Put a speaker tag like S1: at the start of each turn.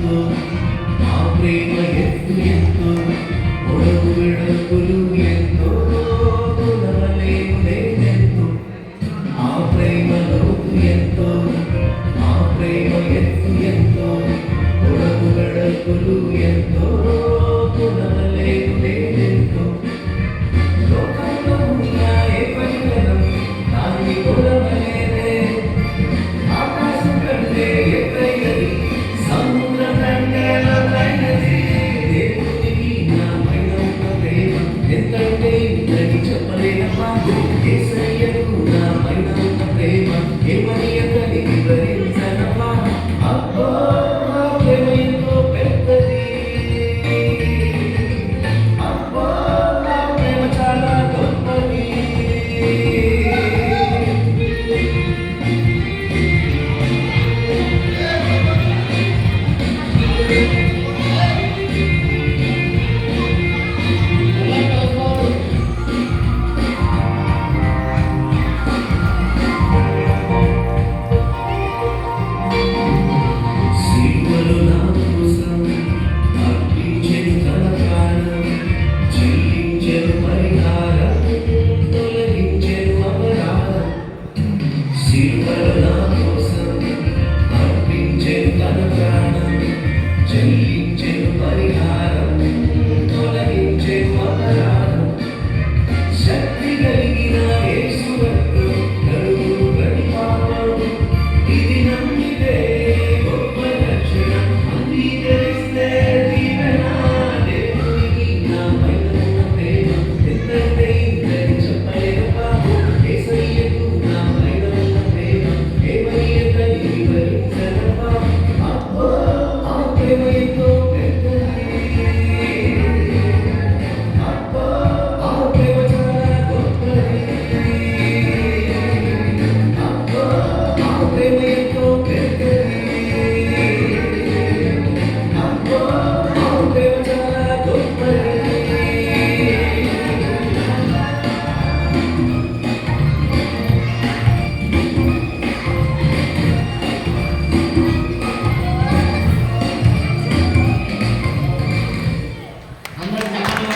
S1: ఎంతో మా ప్రేమ ఎత్తు ఎంతో పొడవు వెడల్పులు ఎంతో కొలవలేను నేనెంతో మా ప్రేమ లోతు ఎంతో మా ప్రేమ ఎత్తు ఎంతో పొడవు వెడల్పులు ఎంతో కొలవలేను నేనెంతో లోకంలో ఉన్న ఏ పరిగణం దాన్ని కొలవలేదే ఆకాశం కంటే ఎత్తైనది సముద్రం కంటే లోతైనది దేవునికి నా పైన ఉన్న ప్రేమ ఎంతంటే ఇంతని చెప్పలేనమ్మా యేసయ్యకు నా పైన ఉన్న ప్రేమ ఏమని ఎంతని వివరించనమ్మా అబ్బో నా ప్రేమ ఎంతో పెద్దది అబ్బో నా ప్రేమ చాలా గొప్పది Thank you.